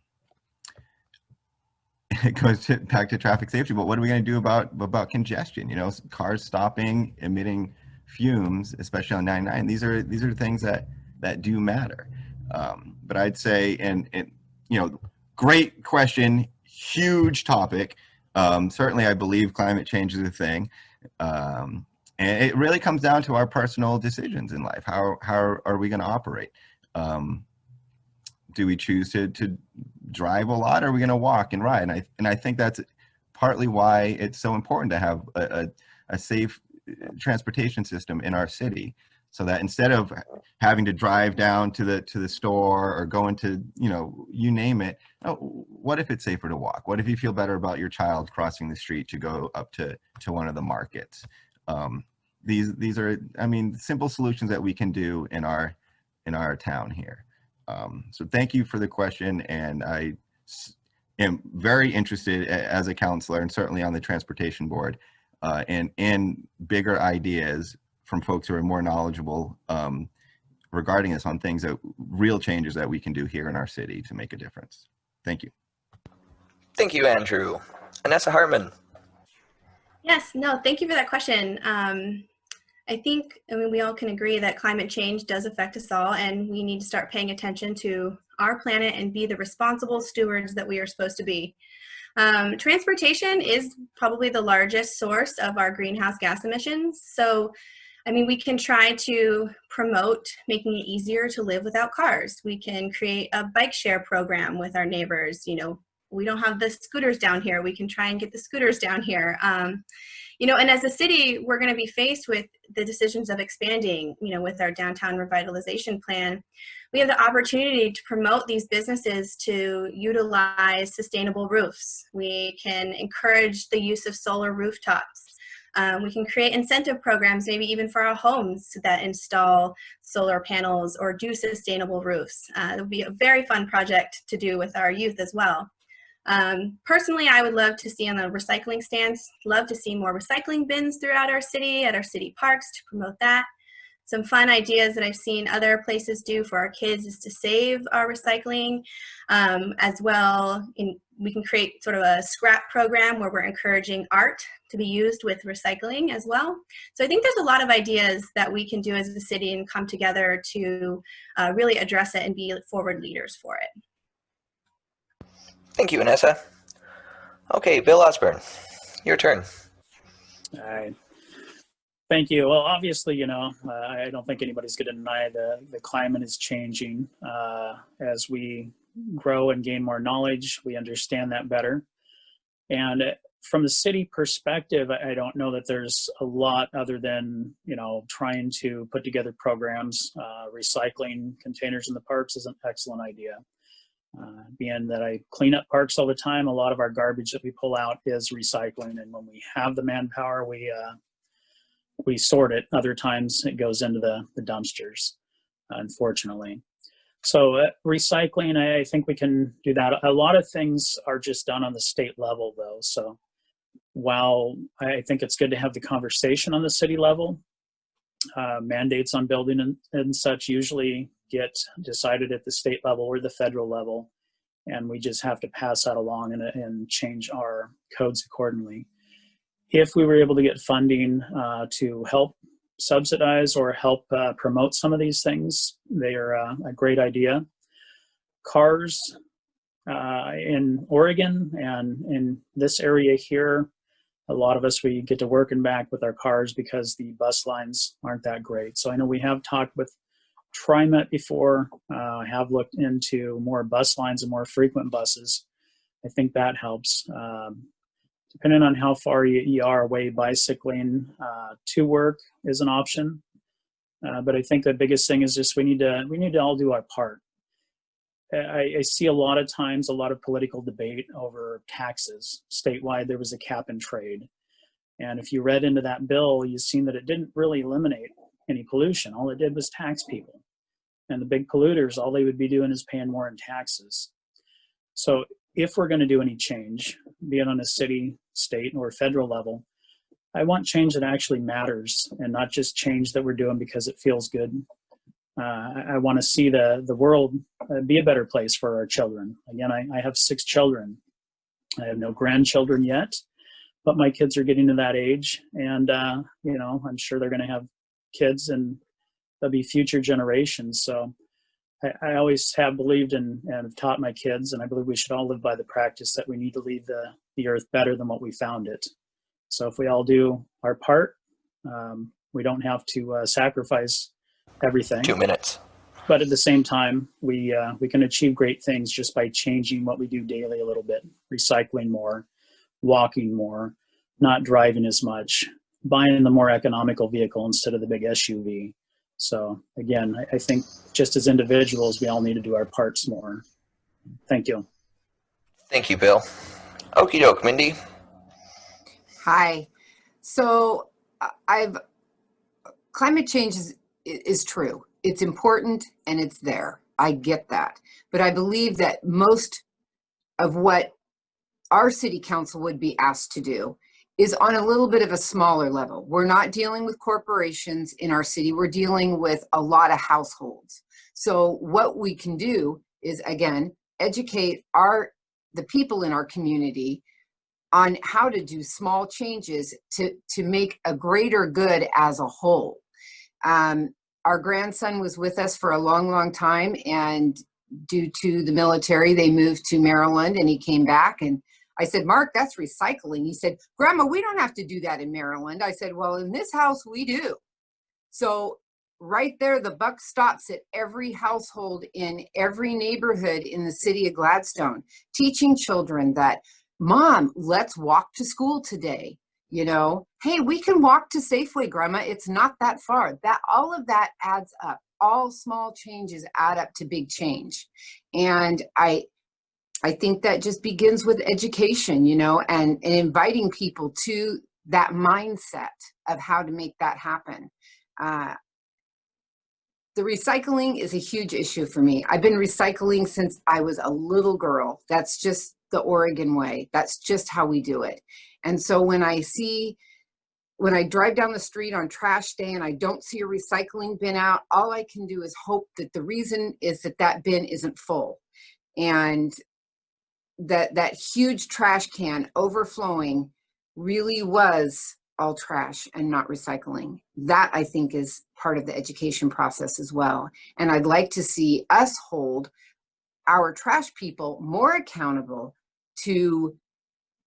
it goes back to traffic safety, but what are we going to do about congestion? Cars stopping, emitting fumes, especially on 99. These are things that do matter. But I'd say, and great question, huge topic. Certainly, I believe climate change is a thing, And it really comes down to our personal decisions in life. How are we going to operate? Do we choose to drive a lot, or are we going to walk and ride? And I think that's partly why it's so important to have a safe transportation system in our city, so that instead of having to drive down to the store or go into, you name it, what if it's safer to walk? What if you feel better about your child crossing the street to go up to one of the markets? These are, simple solutions that we can do in our town here. So thank you for the question, and I am very interested as a counselor, and certainly on the transportation board, in bigger ideas from folks who are more knowledgeable regarding this, on things that real changes that we can do here in our city to make a difference. Thank you. Thank you, Andrew. Anessa Hartman. Yes, no, thank you for that question. I think, we all can agree that climate change does affect us all, and we need to start paying attention to our planet and be the responsible stewards that we are supposed to be. Transportation is probably the largest source of our greenhouse gas emissions. So, we can try to promote making it easier to live without cars. We can create a bike share program with our neighbors. We don't have the scooters down here. We can try and get the scooters down here. And as a city, we're going to be faced with the decisions of expanding, with our downtown revitalization plan. We have the opportunity to promote these businesses to utilize sustainable roofs. We can encourage the use of solar rooftops. We can create incentive programs, maybe even for our homes, that install solar panels or do sustainable roofs. It would be a very fun project to do with our youth as well. Personally, I would love to see on the recycling stands, love to see more recycling bins throughout our city, at our city parks, to promote that. Some fun ideas that I've seen other places do for our kids is to save our recycling as well. We can create sort of a scrap program where we're encouraging art to be used with recycling as well. So I think there's a lot of ideas that we can do as a city and come together to really address it and be forward leaders for it. Thank you, Anessa. Okay, Bill Osborne, your turn. All right. Thank you. Well, obviously, I don't think anybody's going to deny the climate is changing. As we grow and gain more knowledge, we understand that better. And from the city perspective, I don't know that there's a lot other than, trying to put together programs. Recycling containers in the parks is an excellent idea. Being that I clean up parks all the time, a lot of our garbage that we pull out is recycling. And when we have the manpower, we sort it. Other times it goes into the dumpsters, unfortunately. So recycling, I think we can do that. A lot of things are just done on the state level, though. So while I think it's good to have the conversation on the city level, mandates on building and such usually get decided at the state level or the federal level, and we just have to pass that along and change our codes accordingly. If we were able to get funding to help subsidize or help promote some of these things, they are a great idea. Cars in Oregon and in this area here, a lot of us, we get to work and back with our cars because the bus lines aren't that great. So I know we have talked with TriMet before, have looked into more bus lines and more frequent buses. I think that helps. Depending on how far you are away, bicycling to work is an option. But I think the biggest thing is just we need to all do our part. I see a lot of times a lot of political debate over taxes. Statewide, there was a cap and trade. And if you read into that bill, you've seen that it didn't really eliminate any pollution. All it did was tax people. And the big polluters, all they would be doing is paying more in taxes. So if we're going to do any change, be it on a city, state, or federal level, I want change that actually matters and not just change that we're doing because it feels good. I want to see the world be a better place for our children. Again, I have 6 children. I have no grandchildren yet, but my kids are getting to that age, and I'm sure they're going to have kids, and there'll be future generations. So I always have believed and have taught my kids, and I believe we should all live by the practice that we need to leave the earth better than what we found it. So if we all do our part, We don't have to sacrifice everything. 2 minutes. But at the same time, we can achieve great things just by changing what we do daily a little bit, recycling more, walking more, not driving as much, buying the more economical vehicle instead of the big SUV. So again, I think just as individuals, we all need to do our parts more. Thank you. Thank you, Bill. Okie doke, Mindy. Hi. So climate change is true. It's important and it's there. I get that. But I believe that most of what our city council would be asked to do is on a little bit of a smaller level. We're not dealing with corporations in our city. We're dealing with a lot of households. So what we can do is, again, educate the people in our community on how to do small changes to make a greater good as a whole. Our grandson was with us for a long, long time, and due to the military, they moved to Maryland, and he came back, and I said, Mark, that's recycling. He said, Grandma, we don't have to do that in Maryland. I said, well, in this house, we do. So right there, the buck stops at every household in every neighborhood in the city of Gladstone, teaching children that, Mom, let's walk to school today. You know, hey, we can walk to Safeway, Grandma. It's not that far. All of that adds up. All small changes add up to big change. And I think that just begins with education, you know, and inviting people to that mindset of how to make that happen. The recycling is a huge issue for me. I've been recycling since I was a little girl. That's just the Oregon way. That's just how we do it. And so when I drive down the street on trash day and I don't see a recycling bin out, all I can do is hope that the reason is that bin isn't full. And that huge trash can overflowing really was all trash and not recycling. That, I think, is part of the education process as well. And I'd like to see us hold our trash people more accountable to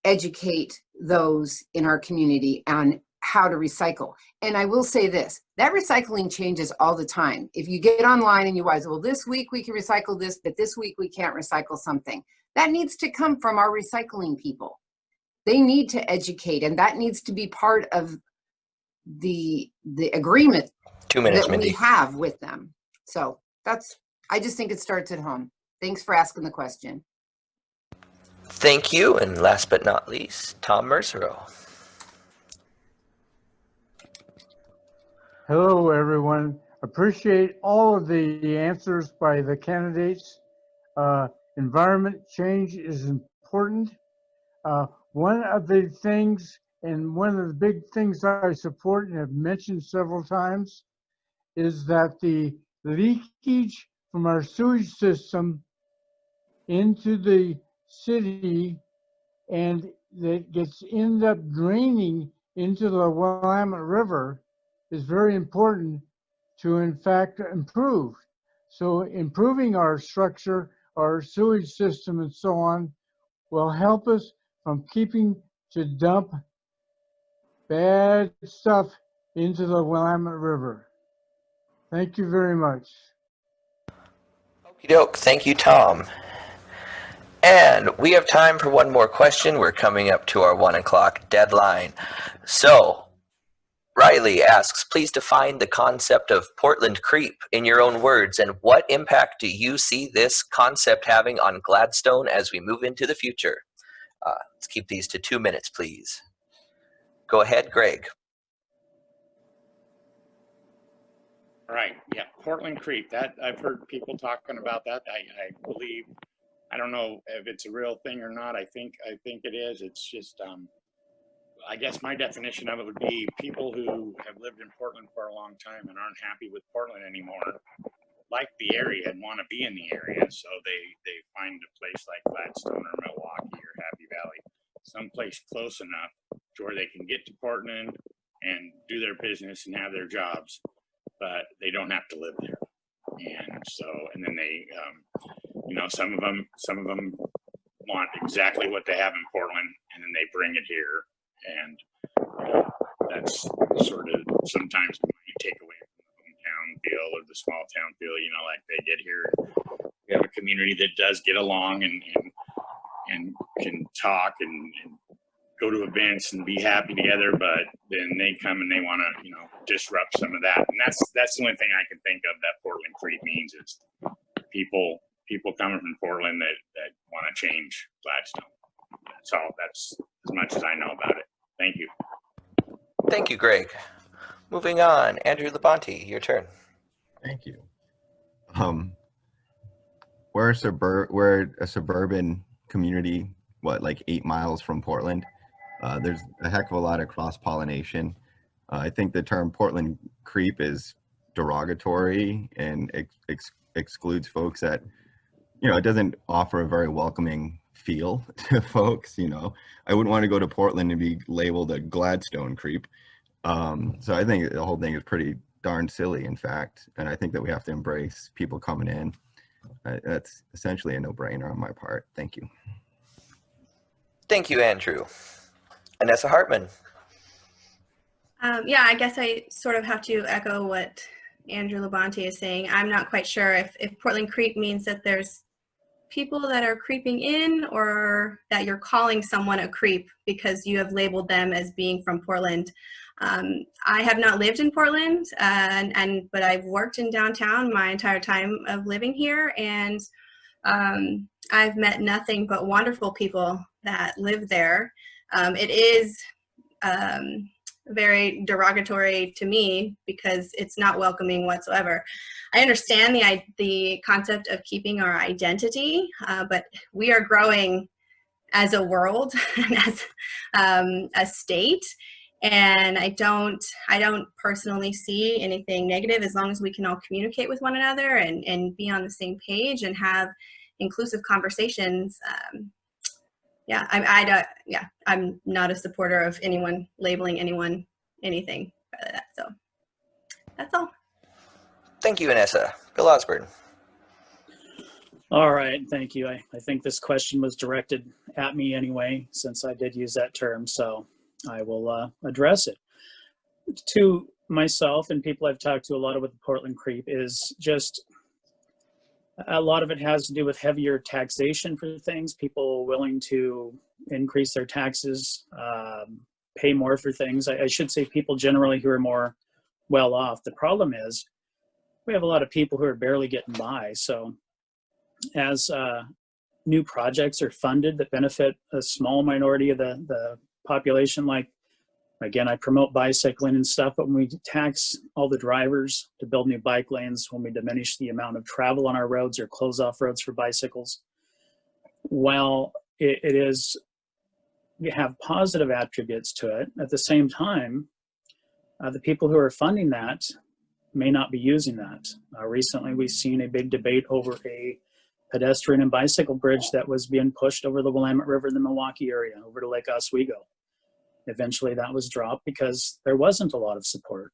educate those in our community on how to recycle. And I will say this, that recycling changes all the time. If you get online and you realize, well, this week we can recycle this, but this week we can't recycle something. That needs to come from our recycling people. They need to educate, and that needs to be part of the agreement 2 minutes, that Mindy. we have with them. So I just think it starts at home. Thanks for asking the question. Thank you. And last but not least, Tom Mercero. Hello, everyone. Appreciate all of the answers by the candidates. Environment change is important. One of the things, and one of the big things I support and have mentioned several times, is that the leakage from our sewage system into the city and that ends up draining into the Willamette River is very important to, in fact, improve. So improving our structure, our sewage system and so on will help us from keeping to dump bad stuff into the Willamette River. Thank you very much. Okie doke. Thank you, Tom. And we have time for one more question. We're coming up to our 1 o'clock deadline. So, Riley asks, please define the concept of Portland creep in your own words, and what impact do you see this concept having on Gladstone as we move into the future? Let's keep these to 2 minutes, please. Go ahead, Greg. All right, yeah, Portland creep, that I've heard people talking about that. I believe, I don't know if it's a real thing or not. I think it is. It's just, I guess my definition of it would be people who have lived in Portland for a long time and aren't happy with Portland anymore, like the area and want to be in the area. So they find a place like Gladstone or Milwaukee or Happy Valley, someplace close enough to where they can get to Portland and do their business and have their jobs, but they don't have to live there. And so, and then they, you know, some of them want exactly what they have in Portland, and then they bring it here. And that's sort of sometimes might take away from the hometown feel or the small town feel, you know, like they get here. We have a community that does get along and can talk and go to events and be happy together, but then they come and they want to, you know, disrupt some of that. And that's the only thing I can think of that Portland Creek means is people coming from Portland that want to change Gladstone. That's as much as I know about it. Thank you. Thank you, Greg. Moving on, Andrew Labonte, your turn. Thank you. We're a suburban community, like 8 miles from Portland. There's a heck of a lot of cross-pollination. I think the term Portland creep is derogatory and excludes folks that, you know, it doesn't offer a very welcoming feel to folks. You know, I wouldn't want to go to Portland and be labeled a Gladstone creep. So I think the whole thing is pretty darn silly, in fact, and I think that we have to embrace people coming in. That's essentially a no-brainer on my part. Thank you. Thank you, Andrew. Anessa Hartman. Yeah, I guess I sort of have to echo what Andrew Labonte is saying. I'm not quite sure if Portland Creep means that there's people that are creeping in or that you're calling someone a creep because you have labeled them as being from Portland. I have not lived in Portland, but I've worked in downtown my entire time of living here, and I've met nothing but wonderful people that live there. It is very derogatory to me because it's not welcoming whatsoever. I understand the concept of keeping our identity, but we are growing as a world and as a state. And I don't personally see anything negative as long as we can all communicate with one another and be on the same page and have inclusive conversations. I'm not a supporter of anyone labeling anyone anything by that. So that's all. Thank you, Anessa. Bill Osborne. All right, thank you. I think this question was directed at me anyway, since I did use that term, so I will address it. To myself and people I've talked to a lot with the Portland Creep is just a lot of it has to do with heavier taxation for things, people willing to increase their taxes, pay more for things. I should say people generally who are more well off. The problem is we have a lot of people who are barely getting by. So as new projects are funded that benefit a small minority of the population, like, again, I promote bicycling and stuff, but when we tax all the drivers to build new bike lanes, when we diminish the amount of travel on our roads or close off roads for bicycles, while it is, we have positive attributes to it, at the same time, the people who are funding that may not be using that. Recently, we've seen a big debate over a pedestrian and bicycle bridge that was being pushed over the Willamette River in the Milwaukee area, over to Lake Oswego. Eventually that was dropped because there wasn't a lot of support.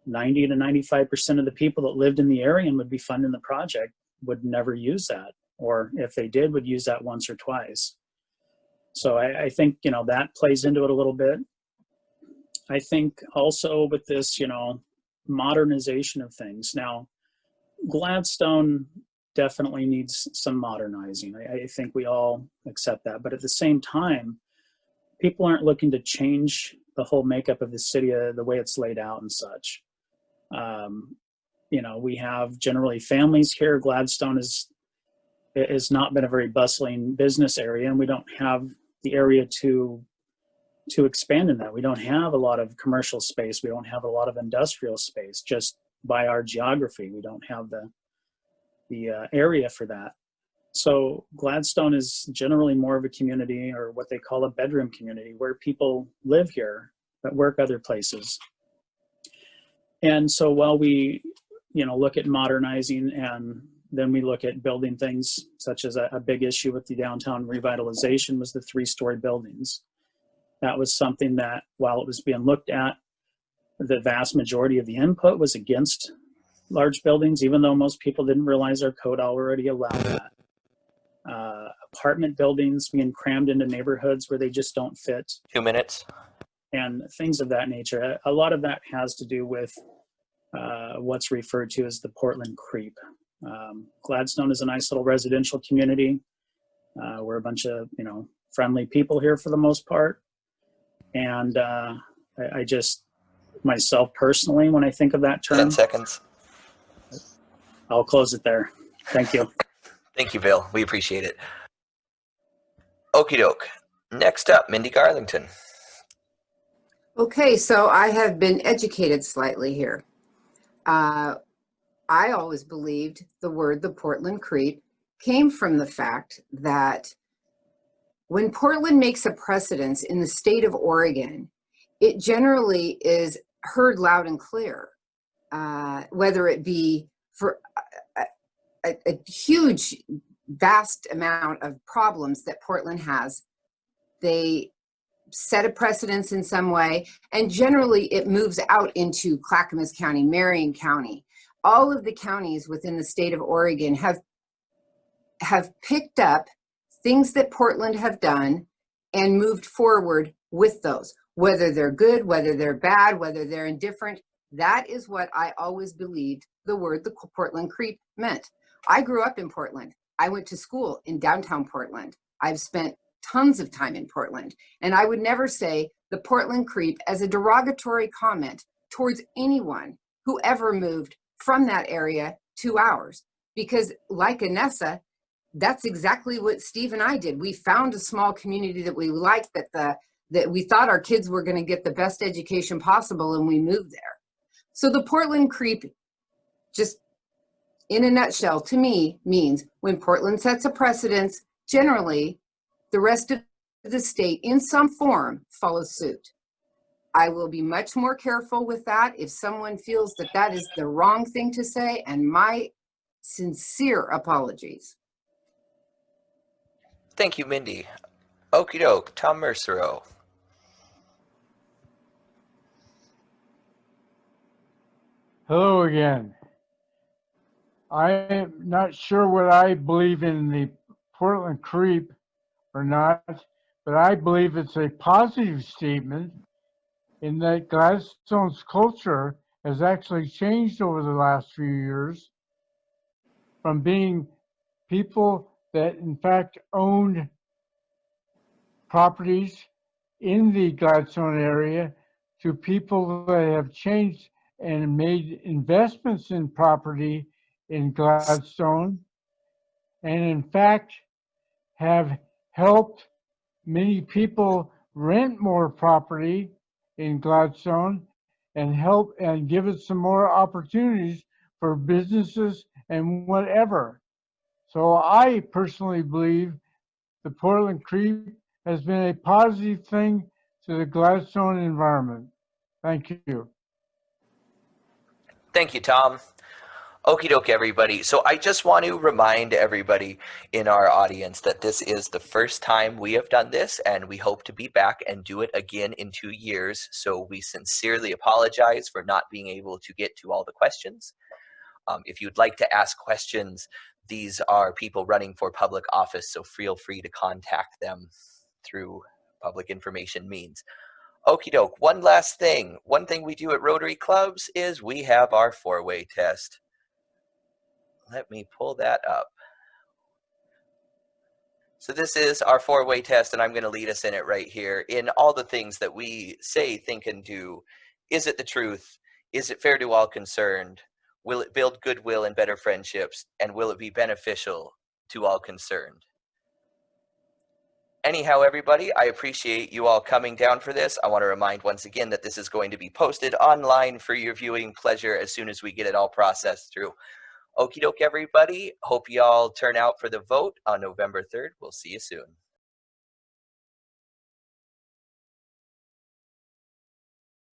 90 to 95% of the people that lived in the area and would be funding the project would never use that, or if they did, would use that once or twice. So I think, you know, that plays into it a little bit. I think also with this, you know, modernization of things. Now, Gladstone definitely needs some modernizing. I think we all accept that, but at the same time, people aren't looking to change the whole makeup of the city, the way it's laid out and such. You know, we have generally families here. Gladstone has not been a very bustling business area, and we don't have the area to expand in that. We don't have a lot of commercial space. We don't have a lot of industrial space, just by our geography. We don't have the area for that. So Gladstone is generally more of a community, or what they call a bedroom community, where people live here but work other places. And so while we, you know, look at modernizing, and then we look at building things such as a big issue with the downtown revitalization was the 3-story buildings. That was something that, while it was being looked at, the vast majority of the input was against large buildings, even though most people didn't realize our code already allowed that. Apartment buildings being crammed into neighborhoods where they just don't fit. 2 minutes. and things of that nature. A lot of that has to do with what's referred to as the Portland creep. Gladstone is a nice little residential community. We're a bunch of, friendly people here for the most part. And I just, myself personally, when I think of that 10 term, seconds. I'll close it there. Thank you. Thank you, Bill. We appreciate it. Okie doke. Next up, Mindy Garlington. Okay, so I have been educated slightly here. I always believed the Portland creep came from the fact that when Portland makes a precedence in the state of Oregon, it generally is heard loud and clear, whether it be for a huge, vast amount of problems that Portland has. They set a precedence in some way, and generally it moves out into Clackamas County, Marion County. All of the counties within the state of Oregon have picked up things that Portland have done and moved forward with those, whether they're good, whether they're bad, whether they're indifferent. That is what I always believed the Portland creep meant. I grew up in Portland. I went to school in downtown Portland. I've spent tons of time in Portland, and I would never say the Portland creep as a derogatory comment towards anyone who ever moved from that area to ours, because like Anessa, that's exactly what Steve and I did. We found a small community that we liked, that we thought our kids were going to get the best education possible, and we moved there. So the Portland creep, just in a nutshell, to me means when Portland sets a precedence, generally the rest of the state in some form follows suit. I will be much more careful with that if someone feels that that is the wrong thing to say, and my sincere apologies. Thank you, Mindy. Okie doke. Tom Mercero. Hello again. I am not sure what I believe in the Portland creep or not, but I believe it's a positive statement in that Gladstone's culture has actually changed over the last few years from being people that in fact owned properties in the Gladstone area to people that have changed and made investments in property in Gladstone, and in fact have helped many people rent more property in Gladstone and help and give it some more opportunities for businesses and whatever. So I personally believe the Portland creep has been a positive thing to the Gladstone environment. Thank you. Thank you, Tom. Okie doke, everybody. So I just want to remind everybody in our audience that this is the first time we have done this, and we hope to be back and do it again in 2 years. So we sincerely apologize for not being able to get to all the questions. If you'd like to ask questions, these are people running for public office, so feel free to contact them through public information means. Okie doke. One last thing. One thing we do at Rotary Clubs is we have our four-way test. Let me pull that up. So this is our four-way test, and I'm going to lead us in it right here. In all the things that we say, think, and do, is it the truth? Is it fair to all concerned? Will it build goodwill and better friendships? And will it be beneficial to all concerned? Anyhow, everybody, I appreciate you all coming down for this. I want to remind once again that this is going to be posted online for your viewing pleasure as soon as we get it all processed through. Okie doke, everybody. Hope you all turn out for the vote on November 3rd. We'll see you soon.